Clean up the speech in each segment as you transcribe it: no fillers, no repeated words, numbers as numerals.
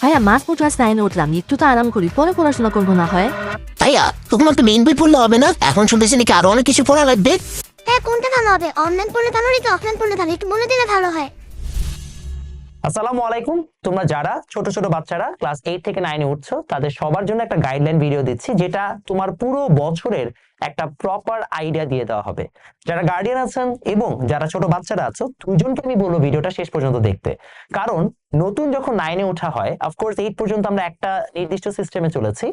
ভাইয়া মাত্র ক্লাস 9 উঠলাম, একটু তো আরাম করি, পরে পড়াশোনা করবো না হয়? ভাইয়া শুধুমাত্র মেইন বই পড়লে হবে না, এখন শুনতেছি নাকি আরো অনেক কিছু পড়া লাগবে। হ্যাঁ, কোনটা ভালো হবে? অনলাইন পড়লে ভালো নাকি অফলাইন পড়লে ভালো? একটু বলে দিলে ভালো হয়। আসসালামু আলাইকুম। তোমরা যারা ছোট ছোট বাচ্চারা ক্লাস 8 থেকে 9 এ উঠছো তাদের সবার জন্য একটা গাইডলাইন ভিডিও দিচ্ছি, যেটা তোমার পুরো বছরের একটা প্রপার আইডিয়া দিয়ে দেওয়া হবে। যারা গার্ডিয়ান আছেন এবং যারা ছোট বাচ্চারা আছো, দুজনকে আমি বলবো ভিডিওটা শেষ পর্যন্ত দেখতে। কারণ নতুন যখন 9 এ ওঠা হয়, অফকোর্স 8 পর্যন্ত আমরা একটা নির্দিষ্ট সিস্টেমে চলেছি,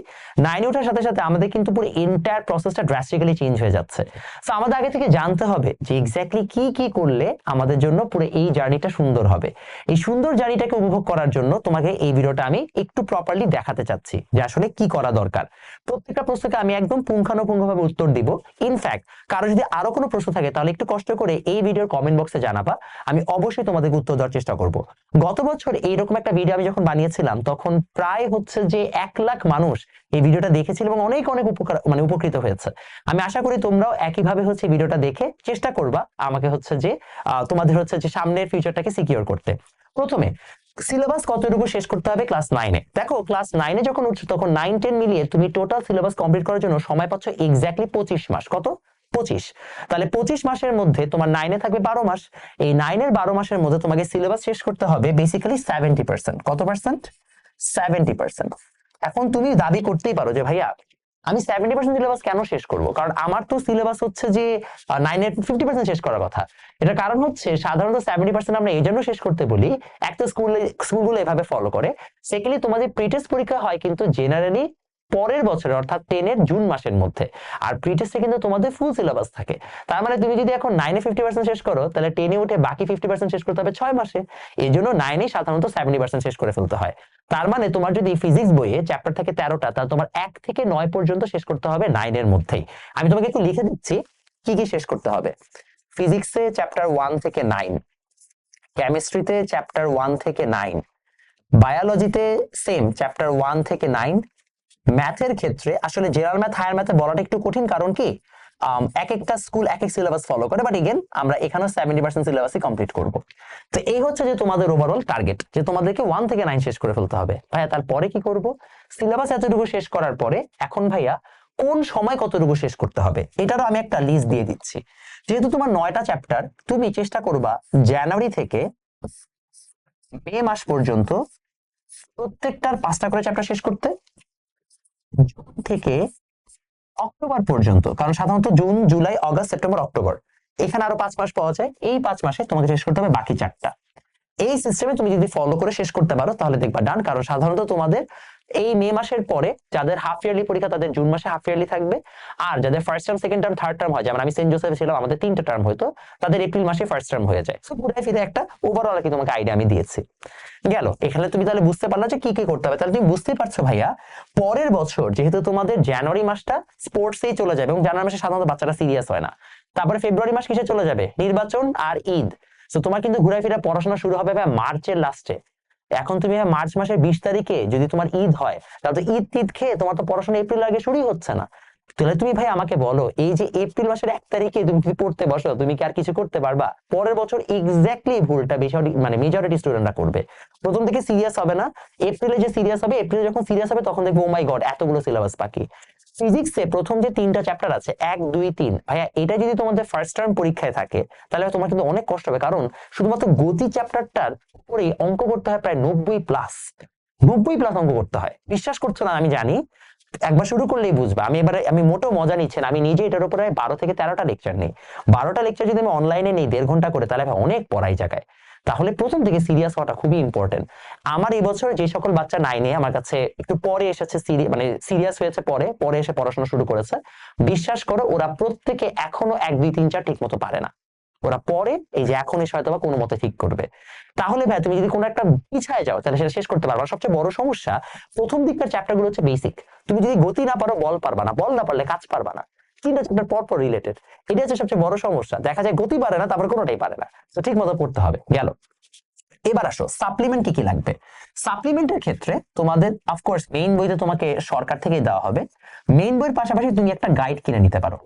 9 এ ওঠার সাথে সাথে আমাদের কিন্তু পুরো এন্টায়ার প্রসেসটা ড্রাস্টিক্যালি চেঞ্জ হয়ে যাচ্ছে। সো আমাদের আগে থেকে জানতে হবে যে এক্স্যাক্টলি কি কি করলে আমাদের জন্য পুরো এই জার্নিটা সুন্দর হবে। এই সুন্দর জার্নিটাকে উপভোগ করার জন্য তোমাকে এই ভিডিওটা আমি একটু প্রপারলি দেখাতে চাচ্ছি যে আসলে কি করা দরকার। প্রত্যেকটা প্রশ্নকে আমি একদম পুঙ্খানুপুঙ্খভাবে উত্তর দিব। ইনফ্যাক্ট কারো যদি আরো কোনো প্রশ্ন থাকে তাহলে একটু কষ্ট করে এই ভিডিওর কমেন্ট বক্সে জানাবা, আমি অবশ্যই তোমাদেরকে উত্তর দেওয়ার চেষ্টা করব। গত বছর এইরকম একটা ভিডিও আমি যখন বানিয়েছিলাম তখন প্রায় হচ্ছে যে 1 লাখ মানুষ এই ভিডিওটা দেখেছিল এবং অনেক অনেক উপকৃত হয়েছে। আমি আশা করি তোমরাও একইভাবে হচ্ছে ভিডিওটা দেখে চেষ্টা করবা আমাকে হচ্ছে যে তোমাদের হচ্ছে যে সামনের ফিউচারটাকে সিকিউর করতে। প্রথমে সিলেবাস কতটুকু শেষ করতে হবে ক্লাস 9 এ? দেখো, ক্লাস 9 এ যখন উঠছো তখন 9-10 মিলিয়ে তুমি টোটাল সিলেবাস কমপ্লিট করার জন্য সময় পাচ্ছ এক্স্যাক্টলি 25 মাস। কত? 25। তাহলে 25 মাসের মধ্যে তোমার 9 এ থাকবে 12 মাস। এই 9 এর 12 মাসের মধ্যে তোমাকে সিলেবাস শেষ করতে হবে বেসিক্যালি 70%। কত পার্সেন্ট? 70%। এখন তুমি দাবি করতেই পারো যে ভাইয়া আমি 70% সিলেবাস কেন শেষ করব? কারণ আমার তো সিলেবাস হচ্ছে যে 9 এর 50% শেষ করার কথা। এটার কারণ হচ্ছে সাধারণত 70% আমরা এই জন্য শেষ করতে বলি, একটা স্কুলগুলো এভাবে ফলো করে। সেকেন্ডলি তোমাদের প্রিটেস্ট পরীক্ষা হয় কিন্তু জেনারেলি পরের বছরে অর্থাৎ 10 এর জুন মাসের মধ্যে। আর প্রিটেস্টে কিন্তু তোমাদের ফুল সিলেবাস থাকে। তার মানে তুমি যদি এখন 9 এ 50% শেষ করো তাহলে 10 এ উঠে বাকি 50% শেষ করতে হবে 6 মাসে। এই জন্য 9 এ সাধারণত 70% শেষ করে ফেলতে হয়। তার মানে তোমার যদি ফিজিক্স বইয়ে চ্যাপ্টার থাকে 13টা, তাহলে তোমার 1 থেকে 9 পর্যন্ত শেষ করতে হবে 9 এর মধ্যেই। আমি তোমাকে একটু লিখে দিচ্ছি কি কি শেষ করতে হবে। ফিজিক্সে চ্যাপ্টার 1 থেকে 9, কেমিস্ট্রিতে চ্যাপ্টার 1 থেকে 9, বায়োলজিতে সেম চ্যাপ্টার 1 থেকে 9। ম্যাথের ক্ষেত্রে আসলে জেনারেল ম্যাথ হায়ার ম্যাথে বলাটা একটু কঠিন, কারণ কি এক একটা স্কুল এক এক সিলেবাস ফলো করে, বাট এগেন আমরা এখানে 70% সিলেবাসই কমপ্লিট করব। তো এই হচ্ছে যে তোমাদের ওভারঅল টার্গেট, যে তোমাদেরকে 1 থেকে 9 শেষ করে ফেলতে হবে। ভাইয়া তারপরে কি করব? সিলেবাস এতটুকু শেষ করার পরে এখন ভাইয়া কোন সময় কতটুকু শেষ করতে হবে এটারও আমি একটা লিস্ট দিয়ে দিচ্ছি। যেহেতু তোমার 9টা চ্যাপ্টার, তুমি চেষ্টা করবা জানুয়ারি থেকে মে মাস পর্যন্ত প্রত্যেকটার 5টা করে চ্যাপ্টার শেষ করতে। জুন থেকে অক্টোবর পর্যন্ত, কারণ সাধারণত June, July, August, September, October এখানে আরো 5 মাস পাওয়া যায়। এই 5 মাসে তোমাকে শেষ করতে হবে বাকি 4টা। এই সিস্টেমে তুমি যদি ফলো করে শেষ করতে পারো তাহলে দেখবা ডান। কারণ সাধারণত তোমাদের এই মে মাসের পরে যাদের হাফ ইয়ারলি পরীক্ষা তাদের জুন মাসে হাফ ইয়ারলি থাকবে, আর যাদের first term, second term, third term হয়, যেমন আমি সেন্ট জোসেফে ছিলাম, আমাদের 3টা টার্ম হতো, তাদের এপ্রিল মাসে ফার্স্ট টার্ম হয়ে যায়। সো পুরো ফিরে একটা ওভারঅল কি তোমাকে আইডিয়া আমি দিয়েছি। গেল, এখানে তুমি তাহলে বুঝতে পারলা যে কি কি করতে হবে। তাহলে তুমি বুঝতেই পারছো ভাইয়া, পরের বছর যেহেতু তোমাদের জানুয়ারি মাসটা স্পোর্টসেই চলে যাবে এবং জানুয়ারি মাসে সাধারণত বাচ্চারা সিরিয়াস হয় না, তারপরে ফেব্রুয়ারি মাস কিসে চলে যাবে? নির্বাচন আর ঈদ। তো তোমার কিন্তু ঘুরে ফিরে পড়াশোনা শুরু হবে ভাই মার্চের লাস্টে। এখন তুমি মার্চ মাসের 20 তারিখে যদি তোমার ঈদ হয়, তাহলে তো ঈদ খেয়ে তোমার তো পড়াশোনা এপ্রিল আগে শুরুই হচ্ছে না। তাহলে তুমি ভাই আমাকে বলো, এই যে এপ্রিল মাসের 1 তারিখে তুমি যদি পড়তে বসো, তুমি কি আর কিছু করতে পারবা? পরের বছর এক্স্যাক্টলি ভুলটা বেশি মানে মেজরিটি স্টুডেন্টরা করবে। প্রথম থেকে সিরিয়াস হবে না, এপ্রিলে যে সিরিয়াস হবে, এপ্রিলে যখন সিরিয়াস হবে তখন দেখবে ও মাই গড এতগুলো সিলেবাস বাকি। ফিজিক্সে প্রথম যে 3টা চ্যাপ্টার আছে 1, 2, 3, ভাইয়া এটা যদি তোমাদের ফার্স্ট টার্ম পরীক্ষায় থাকে তাহলে তোমার কিন্তু অনেক কষ্ট হবে। কারণ শুধুমাত্র গতি চ্যাপ্টারটার উপরে অঙ্ক করতে হয় প্রায় 90 প্লাস অঙ্ক করতে হয়। বিশ্বাস করছো না আমি জানি, একবার শুরু করলেই বুঝবা। আমি মোটেও মজা নিচ্ছি না, আমি নিজে এটার উপরে 12 থেকে 13টা লেকচার নেই। 12টা লেকচার যদি আমি অনলাইনে নেই 1.5 ঘন্টা করে, তাহলে অনেক পড়াই জায়গায়। তাহলে প্রথম থেকে সিরিয়াস হওয়াটা খুবই ইম্পর্টেন্ট। আমার এই বছর যে সকল বাচ্চা 9 এ আমার কাছে একটু পরে এসেছে, মানে সিরিয়াস হয়েছে পরে এসে পড়াশোনা শুরু করেছে, বিশ্বাস করো ওরা প্রত্যেকে এখনো 1, 2, 3, 4 ঠিক মতো পারে না। ওরা পরে এই যে এখন এসে হয়তো বা কোনো মতে ঠিক করবে। তাহলে ভাই তুমি যদি কোনো একটা পিছায় যাও তাহলে সেটা শেষ করতে পারবে না। সবচেয়ে বড় সমস্যা প্রথম দিককার চ্যাপ্টার গুলো হচ্ছে বেসিক। তুমি যদি গতি না পারো বল পারবা না, বল না পারলে কাজ পারবা না। 3টা চ্যাপ্টার পর রিলেটেড, এটা হচ্ছে সবচেয়ে বড় সমস্যা। দেখা যায় গতি পারে না, তারপর কোনোটাই পারে না। তো ঠিক মতো পড়তে হবে। গেল, এবার আসো সাপ্লিমেন্ট কি কি লাগবে। সাপ্লিমেন্টের ক্ষেত্রে তোমাদের অফকোর্স মেইন বইতে তোমাকে সরকার থেকেই দেওয়া হবে। মেইন বইয়ের পাশাপাশি তুমি একটা গাইড কিনে নিতে পারো।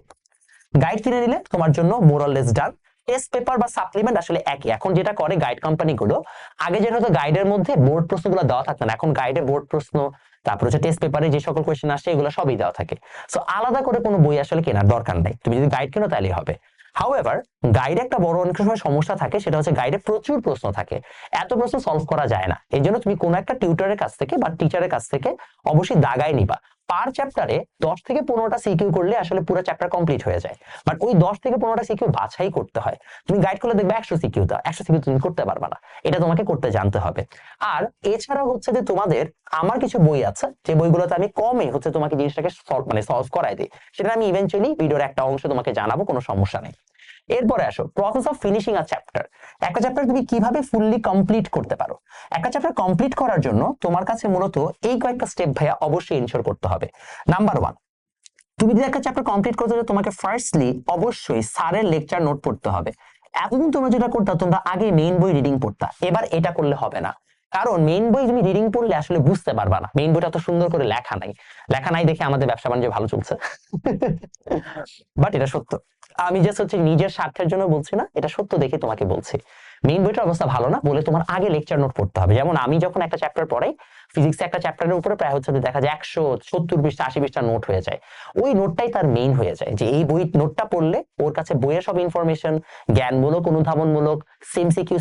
গাইড কিনে নিলে তোমার জন্য মোরাললেস ডান। টেস্ট পেপার বা সাপ্লিমেন্ট আসলে একই। এখন যেটা করে গাইড কোম্পানিগুলো, আগে যেটা হতো গাইডের মধ্যে বোর্ড প্রশ্নগুলো দেওয়া থাকতো না, এখন গাইডে বোর্ড প্রশ্ন, তারপর হচ্ছে টেস্ট পেপারে যে সকল কোয়েশ্চেন আসে এগুলো সবই দেওয়া থাকে। সো আলাদা করে কোনো বই আসলে কেনার দরকার নাই, তুমি যদি গাইড কেনো তাহলেই হবে। হাউএভার গাইডে একটা বড় অনেক সময় সমস্যা থাকে, সেটা হচ্ছে গাইডে প্রচুর প্রশ্ন থাকে, এত প্রশ্ন সলভ করা যায় না। এই জন্য তুমি কোনো একটা টিউটরের কাছ থেকে বা টিচারের কাছ থেকে অবশ্যই দাগায় নিবা। পার চ্যাপ্টারে 10 থেকে 15টা সিকিউ করলে আসলে পুরো চ্যাপ্টার কমপ্লিট হয়ে যায়, বাট ওই 10 থেকে 15টা সিকিউ বাছাই করতে হয়। তুমি গাইড করলে দেখবে 100 সিকিউ দাও, 100 সিকিউ তুমি করতে পারবা না, এটা তোমাকে করতে জানতে হবে। আর এছাড়া হচ্ছে যে তোমাদের আমার কিছু বই আছে যে বইগুলোতে আমি কমে হচ্ছে তোমাকে জিনিসটাকে সলভ করাই দিই, সেটা আমি ইভেন্চুয়ালি ভিডিওর একটা অংশ তোমাকে জানাবো, কোনো সমস্যা নেই। এরপরে আসো process of finishing a chapter. একটা চ্যাপ্টার তুমি কিভাবে ফুললি কমপ্লিট করতে পারো। একটা চ্যাপ্টার কমপ্লিট করার জন্য তোমার কাছে মূলত এই কয়েকটা স্টেপ ভাইয়া অবশ্যই ইনশিওর করতে হবে। নাম্বার 1, তুমি যদি একটা চ্যাপ্টার কমপ্লিট করতে চাও, তোমাকে ফার্স্টলি অবশ্যই স্যারের লেকচার নোট পড়তে হবে। এতদিন তোমরা যেটা করতা, তোমরা আগে মেইন বই রিডিং পড়তা, এবার এটা করলে হবে না। কারণ মেইন বই তুমি রিডিং পড়লে আসলে বুঝতে পারবা না, মেইন বইটা তো সুন্দর করে লেখা নাই, লেখা নাই দেখে আমাদের ব্যবসা বাণিজ্য ভালো চলছে। বাট এটা সত্য, আমি জাস্ট হচ্ছে নিজের স্বার্থের জন্য বলছি না, এটা সত্য দেখে তোমাকে বলছি। মেইন বইটার অবস্থা ভালো না বলে তোমার আগে লেকচার নোট পড়তে হবে। যেমন আমি যখন একটা চ্যাপ্টার পড়াই, ফিজিক্স একটা চ্যাপ্টারের উপরে প্রায় হচ্ছে দেখা যায় 170 পৃষ্ঠা 80 পৃষ্ঠা নোট হয়ে যায়। ওই নোটটাই তার মেইন হয়ে যায়, যে এই বই নোটটা পড়লে ওর কাছে বইয়ের সব ইনফরমেশন, জ্ঞানমূলক, অনুধাবনমূলক,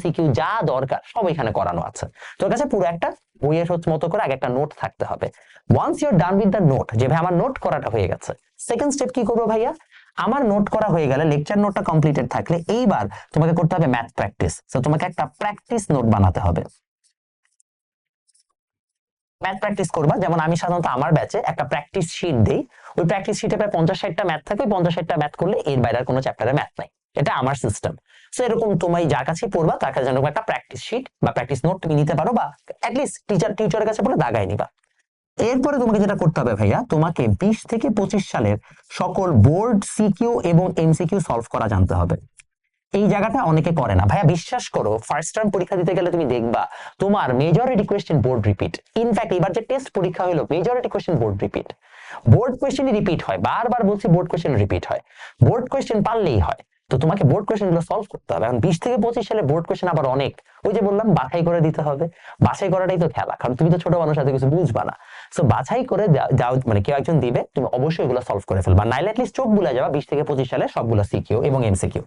সিকিউ যা দরকার সব এখানে করানো আছে। তোর কাছে পুরো একটা বইয়ের মতো করে আগে একটা নোট থাকতে হবে। Once you are done with the note, যে ভাই আমার নোট করাটা হয়ে গেছে, সেকেন্ড স্টেপ কি করবো ভাইয়া, আমার নোট করা হয়ে গেলে, লেকচার নোটটা কমপ্লিটেড থাকলে, এইবার তোমাকে করতে হবে ম্যাথ প্র্যাকটিস। তো তোমাকে একটা প্র্যাকটিস নোট বানাতে হবে, ম্যাথ প্র্যাকটিস করবা। যেমন আমি সাধারণত আমার ব্যাচে একটা প্র্যাকটিস শিট দেই, ওই প্র্যাকটিস শিটে প্রায় 50-60টা ম্যাথ থাকে, 50-60টা ম্যাথ করলে এর বাইরে আর কোনো চ্যাপ্টারে ম্যাথ নাই, এটা আমার সিস্টেম। সো এরকম তুমি যার কাছে পড়বা তার কাছে যেন একটা প্র্যাকটিস শিট বা প্র্যাকটিস নোট তুমি নিতে পারো, বা অ্যাটলিস্ট টিচারের কাছে পড়ে দাগাই নিবা। এরপরে তোমাকে যেটা করতে হবে ভাইয়া, তোমাকে 20 থেকে 25 সালের সকল বোর্ড সিকিউ এবং এমসিকিউ সলভ করা জানতে হবে। এই জায়গাটা অনেকে করে না ভাইয়া, বিশ্বাস করো ফার্স্ট টার্ম পরীক্ষা দিতে গেলে তুমি দেখবা তোমার majority question board repeat. In fact এবার যে টেস্ট পরীক্ষা হলো, majority question board repeat, board কোয়েশ্চেনই রিপিট হয়, বারবার বলছি বোর্ড কোয়েশ্চেন রিপিট হয়, বোর্ড কোয়েশ্চেন পারলেই হয়। তো তোমাকে বোর্ড কোয়েশ্চেন গুলো সলভ করতে হবে। এখন 20 থেকে 25 সালে বোর্ড কোয়েশ্চেন আবার অনেক, ওই যে বললাম বাছাই করে দিতে হবে, বাছাই করাটাই তো খেলা, কারণ তুমি তো ছোট মানুষ, সাথে কিছু বুঝবা না। সো বাছাই করে যাও, মানে কেউ একজন দিবে, তুমি অবশ্যই এগুলো সলভ করে ফেলবা, নাইলে অ্যাটলিস্ট চোখ বুলে যাবা 20 থেকে 25 সালে সবগুলো সিকিউ এবং এমসিকিউ।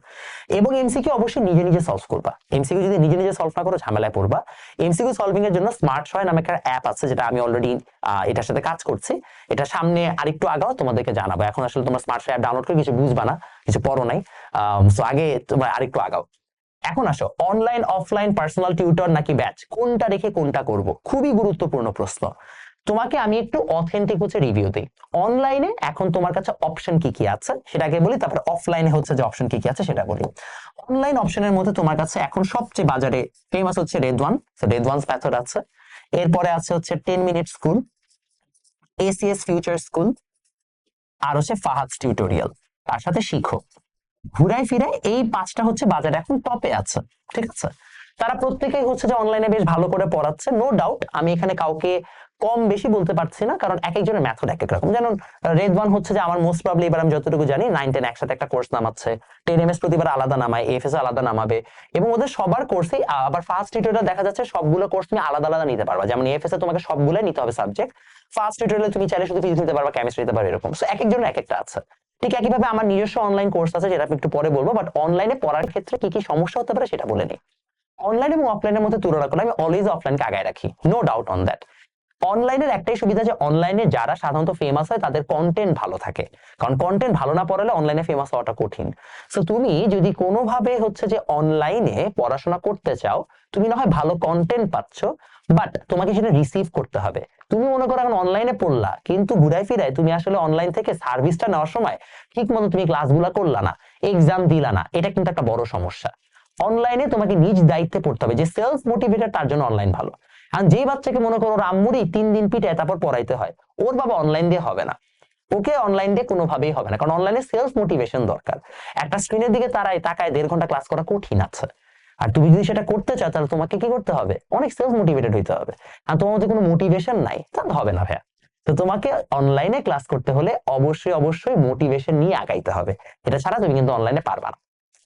এবং এমসিকিউ অবশ্যই নিজে নিজে সলভ করবা, এমসিকিউ যদি নিজে নিজে সলভ না করো ঝামেলায় পড়বা। এমসিকিউ সলভিং এর জন্য স্মার্ট সয় নামে একটা অ্যাপ আছে, যেটা আমি অলরেডি এটার সাথে কাজ করছি, এটা সামনে আরেকটু আগাও তোমাদেরকে জানাবো। এখন আসলে তোমরা স্মার্ট সয় অ্যাপ ডাউনলোড করে কিছু বুঝবা না, কিছু পড়ো নাই, সো আগে তোমরা আরেকটু আগাও। এখন আসো, অনলাইন অফলাইন পার্সোনাল টিউটর নাকি ব্যাচ, কোনটা রেখে কোনটা করব, খুবই গুরুত্বপূর্ণ প্রশ্ন। তোমাকে আমি একটু অথেন্টিক হচ্ছে রিভিউ দিই। অনলাইনে এখন তোমার কাছে অপশন কি কি আছে সেটাকে বলি, তারপরে অফলাইনে হচ্ছে যে অপশন কি কি আছে সেটা বলি। অনলাইন অপশনের মধ্যে তোমার কাছে এখন সবচেয়ে বাজারে ফেমাস হচ্ছে রেদওয়ান, রেদওয়ানস মেথড আছে। এরপরে আছে হচ্ছে 10 minute school, ACS future school, আর হচ্ছে ফাহাদস টিউটোরিয়াল, তার সাথে শিখো। ঘুরাই ফিরাই এই 5টা হচ্ছে বাজারে এখন টপে আছে, ঠিক আছে। তারা প্রত্যেকেই হচ্ছে যে অনলাইনে বেশ ভালো করে পড়াচ্ছে, নো ডাউট। আমি এখানে কাউকে কম বেশি বলতে পারছি না, কারণ এক একজনের মেথড এক এক রকম। যেমন রেদওয়ান হচ্ছে যে আমার মোস্ট প্রবলি, এবার আমি যতটুকু জানি 9-10 একসাথে একটা কোর্স নামাচ্ছে, 10 MS প্রতিবার আলাদা নামায়, এফএস আলাদা নামাবে, এবং ওদের সবার কোর্সেই আবার ফার্স্ট টিউটোরিয়াল দেখা যাচ্ছে সবগুলো কোর্স তুমি আলাদা আলাদা নিতে পারবা। যেমন এফএস এ তোমাকে সবগুলাই নিতে হবে সাবজেক্ট, ফার্স্ট টিউটোরিয়ালে তুমি চাইলে শুধু ফিজিক্স নিতে পারবা, কেমিস্ট্রি নিতে পারবা, এরকম। সো এক একজনের এক একটা আছে। ঠিক একইভাবে আমার নিজস্ব অনলাইন কোর্স আছে, যেটা আমি একটু পরে বলবো, বাট অনলাইনে পড়ার ক্ষেত্রে কি কি সমস্যা হতে পারে সেটা বলে নিই। অনলাইন এবং অফলাইনের মধ্যে তুলনা করলে আমি অলওয়েজ অফলাইনকে আগায় রাখি, নো ডাউট অন দ্যাট। অনলাইনের একটাই সুবিধা যে অনলাইনে যারা সাধারণত ফেমাস হয় তাদের কন্টেন্ট ভালো থাকে, কারণ কন্টেন্ট ভালো না পড়ালে অনলাইনে ফেমাস হওয়াটা কঠিন। সো তুমি যদি কোনোভাবে হচ্ছে যে অনলাইনে পড়াশোনা করতে চাও, তুমি না হয় ভালো কন্টেন্ট পাচ্ছ, বাট তোমাকে সেটা রিসিভ করতে হবে। তুমি মনে করো এখন অনলাইনে পড়লা, কিন্তু ঘুরাই ফিরাই তুমি আসলে অনলাইন থেকে সার্ভিসটা নেওয়ার সময় ঠিক মতো তুমি ক্লাসগুলো করলা না, এক্সাম দিলা না, এটা কিন্তু একটা বড় সমস্যা। অনলাইনে তোমাকে নিজ দায়িত্বে পড়তে হবে, যে সেলফ মোটিভেটেড তার জন্য অনলাইন ভালো। আর যেই বাচ্চাকে মনে করো আম্মুরই 3 দিন পিটায় তারপর পড়াইতে হয়, ওর বাবা অনলাইন দিয়ে হবে না, ওকে অনলাইন দিয়ে কোনোভাবেই হবে না, কারণ অনলাইনে সেলফ মোটিভেশন দরকার। একটা স্ক্রিনের দিকে তাকায় 1.5 ঘন্টা ক্লাস করা কঠিন আছে, আর তুমি যদি সেটা করতে চাও তাহলে তোমাকে কি করতে হবে, অনেক সেলফ মোটিভেটেড হইতে হবে। আর তোমার মধ্যে কোনো মোটিভেশন নাই, তাহলে হবে না ভাইয়া। তো তোমাকে অনলাইনে ক্লাস করতে হলে অবশ্যই অবশ্যই মোটিভেশন নিয়ে আগাইতে হবে, এটা ছাড়া তুমি কিন্তু অনলাইনে পারবা না।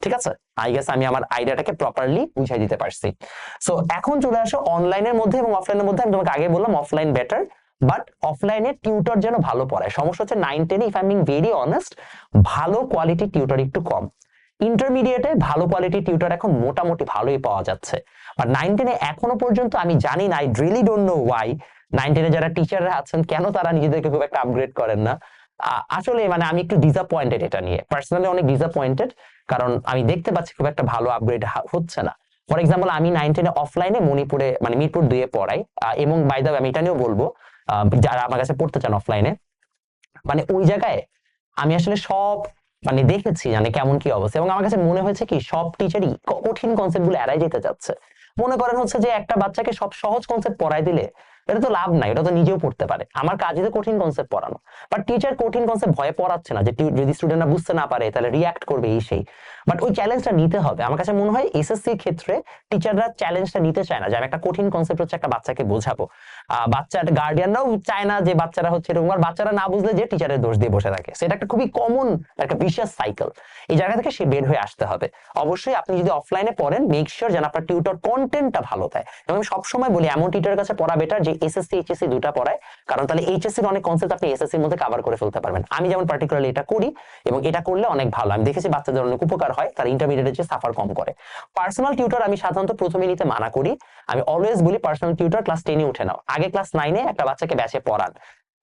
ঠিক আছে, আই গেস আমি আমার আইডিয়াটাকে প্রপারলি বুঝাই দিতে পারছি। সো এখন চলে আসো অনলাইনের মধ্যে এবং অফলাইনের মধ্যে। আমি তোমাকে আগে বললাম অফলাইন বেটার, বাট অফলাইনে টিউটর যেন ভালো পড়ায়। সমস্যা হচ্ছে 9-10 if I am being very honest, ভালো কোয়ালিটি টিউটর একটু কম। ইন্টারমিডিয়েটে ভালো কোয়ালিটি টিউটর এখন মোটামুটি ভালোই পাওয়া যাচ্ছে, বাট 9-10 এখনো পর্যন্ত আমি জানি না, I really don't know Y 9-10 যারা টিচাররা আছেন কেন তারা নিজেদেরকে খুব একটা আপগ্রেড করেন না। আসলে মানে আমি একটু ডিসঅ্যাপয়েন্টেড এটা নিয়ে, পার্সোনালি অনেক ডিসঅ্যাপয়েন্টেড, কারণ আমি দেখতে পাচ্ছি খুব একটা ভালো আপগ্রেড হচ্ছে না। ফর এক্সাম্পল আমি 9-10 অফলাইনে মণিপুরে মানে মিরপুর 2 পড়াই, এবং বাই দ্য ওয়ে আমি এটা নিয়েও বলবো যারা আমার কাছে পড়তে চান অফলাইনে, মানে ওই জায়গায় আমি আসলে সব মানে দেখেছি মানে কেমন কি অবস্থা, এবং আমার কাছে মনে হয়েছে কি সব টিচারই কঠিন কনসেপ্ট গুলো এড়াই যেতে যাচ্ছে। মনে করেন হচ্ছে যে একটা বাচ্চাকে সব সহজ কনসেপ্ট পড়াই দিলে এটা তো লাভ নাই, এটা তো নিজেও পড়তে পারে। আমার কাজে তো কঠিন কনসেপ্ট পড়ানো, বাট টিচার কঠিন কনসেপ্ট ভয়ে পড়াচ্ছে না যে যদি স্টুডেন্টরা বুঝতে না পারে তাহলে রিয়াক্ট করবে এই সেই, বাট ওই চ্যালেঞ্জটা নিতে হবে। আমার কাছে মনে হয় এসএসসির ক্ষেত্রে টিচাররা চ্যালেঞ্জটা নিতে চায় না যে আমি একটা কঠিন কনসেপ্ট হচ্ছে একটা বাচ্চাকে বোঝাবো। বাচ্চার গার্ডিয়ানরাও চায় না যে বাচ্চারা হচ্ছে এরকম, আর বাচ্চারা না বুঝলে যে টিচারের দোষ দিয়ে বসে থাকে, সেটা একটা খুবই কমন একটা ভিশিয়াস সাইকেল। এই জায়গা থেকে সে বের হয়ে আসতে হবে। অবশ্যই আপনি যদি অফলাইনে পড়েন মেক শিওর যেন আপনার টিউটর কন্টেন্টটা ভালো দেয়, এবং আমি সবসময় বলি এমন টিউটরের কাছে পড়া বেটার যে এসএসসি এইচএসসি দুটা পড়ায়, কারণ তাহলে এইচএসসির অনেক কনসেপ্ট আপনি এসএসসির মধ্যে কভার করে ফেলতে পারবেন। আমি যেমন পার্টিকুলারলি এটা করি, এবং এটা করলে অনেক ভালো, আমি দেখেছি বাচ্চাদের অনেক উপকার হয়, তারা ইন্টারমিডিয়েটে যে সাফার কম করে। পার্সোনাল টিউটর আমি সাধারণত প্রথমে নিতে মানা করি। আমি অলওয়েজ বলি পার্সোনাল টিউটর ক্লাস 10 উঠে নাও, আগে ক্লাস 9 একটা বাচ্চাকে ব্যাচে পড়ান।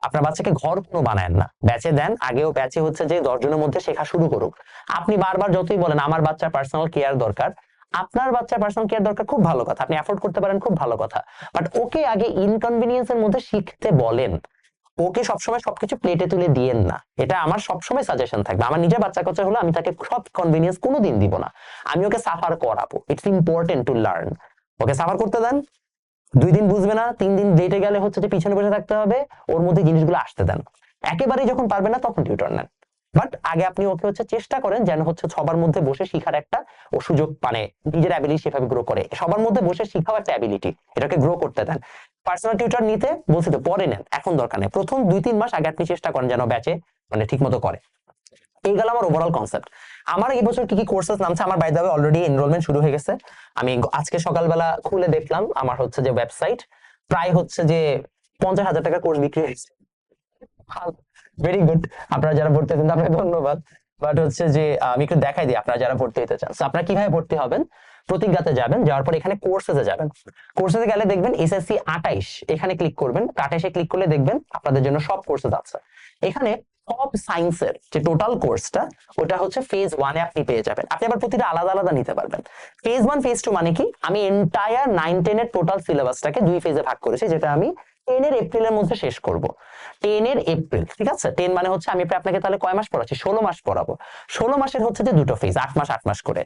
আপনার বাচ্চাকে ঘর কোনো বানায় না, ব্যাচে দেন। আগেও ব্যাচে হচ্ছে যে 10 জনের মধ্যে শেখা শুরু করুক। আপনি বারবার যতই বলেন আমার বাচ্চার পার্সোনাল কেয়ার দরকার, আপনার বাচ্চার পার্সোনাল কেয়ার দরকার, খুব ভালো কথা, আপনি অ্যাফোর্ড করতে পারেন, খুব ভালো কথা, বাট ওকে আগে ইনকনভিনিয়েন্স এর মধ্যে শিখতে বলেন। ওকে সবসময় সবকিছু প্লেটে তুলে দিয়েন না, এটা আমার সবসময় সাজেশন থাকবে। আমার নিজের বাচ্চা কাচ্চা হলো আমি তাকে সব কনভিনিয়েন্স কোনোদিন দিব না, আমি ওকে সাফার করাবো। It's important to learn. Okay suffer করতে দেন, 2 দিন বুঝবে না, 3 দিন লেটে গেলে হচ্ছে যে পিছনে বসে থাকতে হবে, ওর মধ্যে জিনিসগুলো আসতে দেন। একেবারেই যখন পারবে না তখন টিউটর নেন, বাট আগে আপনি ওকে হচ্ছে চেষ্টা করেন যেন হচ্ছে সবার মধ্যে বসে শিখার একটা ও সুযোগ, মানে নিজের অ্যাবিলিটি সেভাবে গ্রো করে। সবার মধ্যে বসে শিখাও একটা অ্যাবিলিটি, এটাকে গ্রো করতে দেন। পার্সোনাল টিউটর নিতে বলছি তো পরে নেন, এখন দরকার নেই। প্রথম 2-3 মাস আগে আপনি চেষ্টা করেন যেন ব্যাচে মানে ঠিক মতো করে। এই গেল আমার ওভারঅল কনসেপ্ট। আমার এই বছর কি কি কোর্সেস নামছে, আমার by the way already enrolment শুরু হয়ে গেছে। আমি আজকে সকালবেলা খুলে দেখলাম আমার হচ্ছে যে ওয়েবসাইট, প্রায় হচ্ছে যে 50,000 টাকার কোর্স বিক্রি হয়েছে। ভেরি গুড, আপনারা যারা ভর্তি হতেন আপনাকে ধন্যবাদ। বাট হচ্ছে যে আমি একটু দেখাই দিই আপনারা যারা ভর্তি হতে চান। আপনারা কিভাবে ভর্তি হবেন, প্রতিজ্ঞাতে যাবেন, যাওয়ার পর এখানে কোর্সেসে যাবেন। কোর্সেসে গেলে দেখবেন এসএসসি 28 এখানে ক্লিক করবেন। 28 ক্লিক করলে দেখবেন আপনাদের জন্য সব কোর্সেস আছে। এখানে সব সায়েন্সের যে টোটাল কোর্সটা ওটা হচ্ছে ফেজ 1 এ আপনি পেয়ে যাবেন। আপনি আবার প্রতিটা আলাদা আলাদা নিতে পারবেন। ফেজ 1 ফেজ 2 মানে কি, আমি এন্টায়ার 9-10 এর টোটাল সিলেবাসটাকে 2 ফেজে ভাগ করেছি, যেটা আমি 10 এর এপ্রিলের মধ্যে শেষ করব। 10 এর এপ্রিল, ঠিক আছে। 10 মানে হচ্ছে আমি আপনাকে তাহলে কয় মাস পড়াচ্ছি, 16 মাস পড়াবো। 16 মাসের হচ্ছে যে দুটো ফেজ, 8 মাস করে।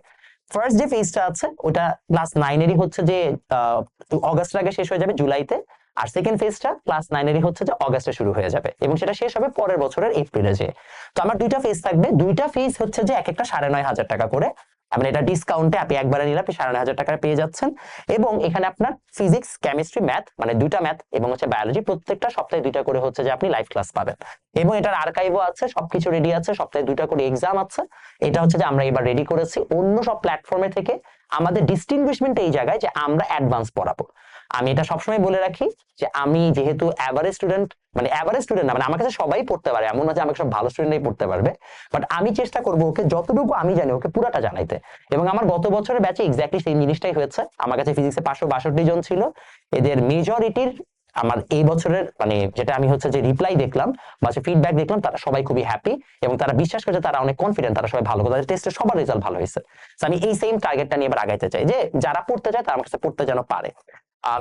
ফার্স্ট যে ফেজটা আছে ওটা ক্লাস 9 এরই হচ্ছে যে অগাস্টের আগে শেষ হয়ে যাবে, জুলাইতে। আর সেকেন্ড ফেজটা ক্লাস 9 এরই হচ্ছে যে অগাস্টে শুরু হয়ে যাবে, এবং সেটা শেষ হবে পরের বছরের এপ্রিলে যে। তো আমার দুইটা ফেজ থাকবে, দুইটা ফেজ হচ্ছে যে এক একটা 9,500 টাকা করে। আপনি এটা ডিসকাউন্টে আপনি একবারে নিলে আপনি 9,500 টাকায় পেয়ে যাচ্ছেন। এবং এখানে আপনার ফিজিক্স, কেমিস্ট্রি, ম্যাথ মানে দুইটা ম্যাথ এবং হচ্ছে বায়োলজি, প্রত্যেকটা সপ্তাহে দুইটা করে হচ্ছে যে আপনি লাইভ ক্লাস পাবেন। এবং এটার আর্কাইভও আছে, সবকিছু রেডি আছে, সপ্তাহে দুইটা করে এক্সাম আছে। এটা হচ্ছে যে আমরা এবার রেডি করেছি অন্য সব প্ল্যাটফর্মে থেকে। আমাদের ডিস্টিংগুইশমেন্ট এই জায়গায় যে আমরা অ্যাডভান্স পড়াবো। আমি এটা সবসময় বলে রাখি যে আমি যেহেতু অ্যাভারেজ স্টুডেন্ট, মানে অ্যাভারেজ স্টুডেন্ট না, মানে আমার কাছে সবাই পড়তে পারে এমন না যে আমাকে সব ভালো স্টুডেন্টই পড়তে পারবে, বাট আমি চেষ্টা করবো ওকে যতটুকু আমি জানি ওকে পুরাটা জানাইতে। এবং আমার গত বছরের ব্যাচে এক্স্যাক্টলি সেই জিনিসটাই হয়েছে। আমার কাছে ফিজিক্সে 562 জন ছিল, এদের মেজরিটির আমার এই বছরের মানে যেটা আমি হচ্ছে যে রিপ্লাই দেখলাম বা ফিডব্যাক দেখলাম, তারা সবাই খুবই হ্যাপি এবং তারা বিশ্বাস করছে, তারা অনেক কনফিডেন্ট, তারা সবাই ভালো, তাদের টেস্টে সবার রেজাল্ট ভালো হয়েছে। আমি এই সেম টার্গেটটা নিয়ে এবার আগাইতে চাই যে যারা পড়তে চায় তারা আমার কাছে পড়তে যেন পারে।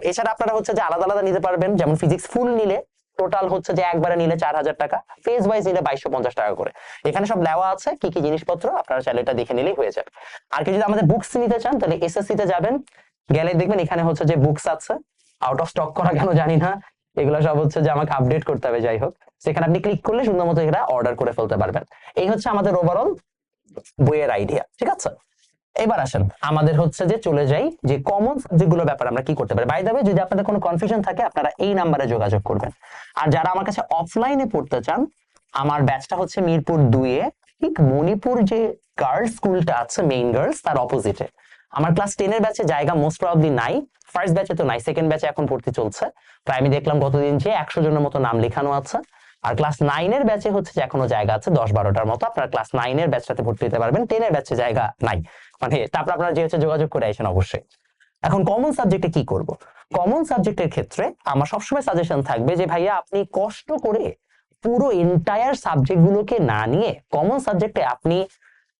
এছাড়া আপনারা হচ্ছে যে আলাদা আলাদা নিতে পারবেন, যেমন ফিজিক্স ফুল নিলে টোটাল হচ্ছে যে একবারে নিলে 4,000 টাকা, ফেজ ওয়াইজ নিলে 2,250 টাকা করে। এখানে সব দেওয়া আছে কি কি জিনিসপত্র, আপনারা চাইলে এটা দেখে নিলেই হয়ে যাবে। আর কি যদি আমাদের বুকস নিতে চান তাহলে এসএসসি তে যাবেন, গেলে দেখবেন এখানে হচ্ছে যে বুকস আছে, আউট অফ স্টক করা কেন জানি না, এগুলো সব হচ্ছে যে আমাকে আপডেট করতে হবে। যাই হোক, সেখানে আপনি ক্লিক করলে সুন্দর মতো এরা অর্ডার করে ফেলতে পারবেন। এই হচ্ছে আমাদের ওভারঅল বইয়ের আইডিয়া, ঠিক আছে। এবার আসেন আমাদের হচ্ছে যে চলে যাই যে কমন সাবজেক্টগুলোর ব্যাপারে আমরা কি করতে পারি। বাই দ্য ওয়ে, যদি আপনাদের কোনো কনফিউশন থাকে আপনারা এই নাম্বারে যোগাযোগ করবেন। আর যারা আমার কাছে অফলাইনে পড়তে চান, আমার ব্যাচটা হচ্ছে মিরপুর 2 এ ঠিক মণিপুর যে গার্লস স্কুলটা আছে মেইন গার্লস তার অপোজিটে। আমার ক্লাস 10 এর ব্যাচে জায়গা মোস্ট প্রবাবলি নাই, ফার্স্ট ব্যাচে তো নাই, সেকেন্ড ব্যাচে এখন ভর্তি চলছে। প্রায় আমি দেখলাম গতদিন যে 100 জনের মতো নাম লেখানো আছে। আর ক্লাস 9 এর ব্যাচে হচ্ছে যে এখনো জায়গা আছে 10-12টার মতো, আপনারা ক্লাস 9 এর ব্যাচটাতে ভর্তি হতে পারবেন। 10 এর ব্যাচে জায়গা নাই, মানে তারপর আপনারা যে হচ্ছে যোগাযোগ করে আসেন অবশ্যই। এখন কমন সাবজেক্টে কি করব? কমন সাবজেক্টের ক্ষেত্রে আমার সবসময় সাজেশন থাকবে যে ভাইয়া আপনি কষ্ট করে পুরো এন্টায়ার সাবজেক্ট গুলোকে না নিয়ে কমন সাবজেক্টে আপনি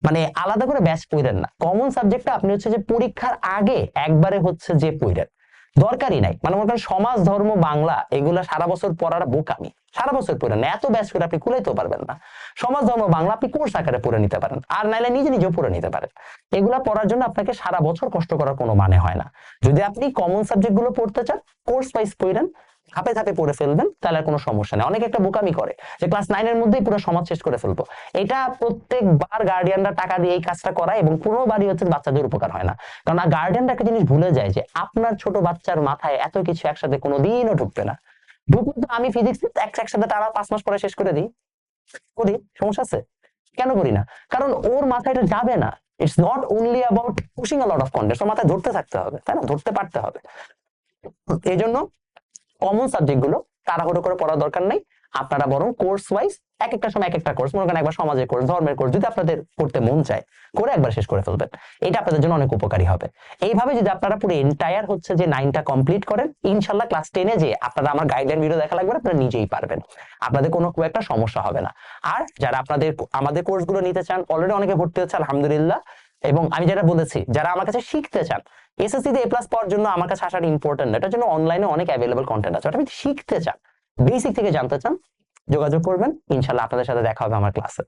মানে আলাদা করে ব্যাচ পড়েন না। কমন সাবজেক্টটা আপনি হচ্ছে যে পরীক্ষার আগে একবারে হচ্ছে যে পড়েন, দরকারই নাই। মানে মনে করেন সমাজ, ধর্ম, বাংলা এগুলা সারা বছর পড়ার বোকামি, সারা বছর পড়েন না, এত ব্যাচ করে আপনি কুলাইতেও পারবেন না। সমাজ, ধর্ম, বাংলা আপনি কোর্স আকারে পড়ে নিতে পারেন, আর নাইলে নিজে নিজেও পড়ে নিতে পারেন। এগুলা পড়ার জন্য আপনাকে সারা বছর কষ্ট করার কোনো মানে হয় না। যদি আপনি কমন সাবজেক্ট গুলো পড়তে চান, কোর্স ওয়াইজ পড়েন, ধাপে ধাপে পড়ে ফেলবেন, তাহলে আর কোনো সমস্যা নেই। অনেকে একটা বোকামি করে যে ক্লাস 9 এর মধ্যেই পুরো সমাজ শেষ করে ফেলবো। এটা প্রত্যেকবার গার্ডিয়ানরা টাকা দিয়ে এই কাজটা করায় এবং পুরোবারই হচ্ছে বাচ্চাদের উপকার হয় না। কারণ গার্ডিয়ানরা একটা জিনিস ভুলে যায় যে আপনার ছোট বাচ্চার মাথায় এত কিছু একসাথে কোনোদিনও ঢুকবে না। ঢুকুন তো, আমি ফিজিক্স একসাথে তারা 5 মাস পরে শেষ করে দিই, করি, সমস্যা আছে? কেন করি না? কারণ ওর মাথায় এটা যাবে না। It's not only about pushing a lot of content, ওর মাথায় ধরতে থাকতে হবে, তাই না? ধরতে পারতে হবে। এই জন্য কমন সাবজেক্ট গুলো তাড়াহুড়ো করে পড়ার দরকার নেই। আপনারা বরং কোর্স ওয়াইজ এক একটা সময় এক একটা কোর্স, মনে করেন একবার সমাজের কোর্স, ধর্মের কোর্স যদি আপনাদের করতে মন চায় করে একবার শেষ করে ফেলবেন, এটা আপনাদের জন্য অনেক উপকারী হবে। এইভাবে যদি আপনারা পুরো এন্টায়ার হচ্ছে যে 9টা কমপ্লিট করেন, ইনশাল্লাহ ক্লাস 10-এ যে আপনারা আমার গাইডলাইন ভিডিও দেখা লাগবে, আপনারা নিজেই পারবেন, আপনাদের কোনো খুব একটা সমস্যা হবে না। আর যারা আমাদের কোর্স গুলো নিতে চান, অলরেডি অনেকে ভর্তি হচ্ছে আলহামদুলিল্লাহ। এবং আমি যেটা বলেছি, যারা আমার কাছে শিখতে চান, এসএসসি তে A+ পাওয়ার জন্য আমার কাছে আসাটা ইম্পর্টেন্ট, এটার জন্য অনলাইনে অনেক অ্যাভেলেবল কন্টেন্ট আছে। আপনি শিখতে চান, বেসিক থেকে জানতে চান, যোগাযোগ করবেন, ইনশাল্লাহ আপনাদের সাথে দেখা হবে আমার ক্লাসে।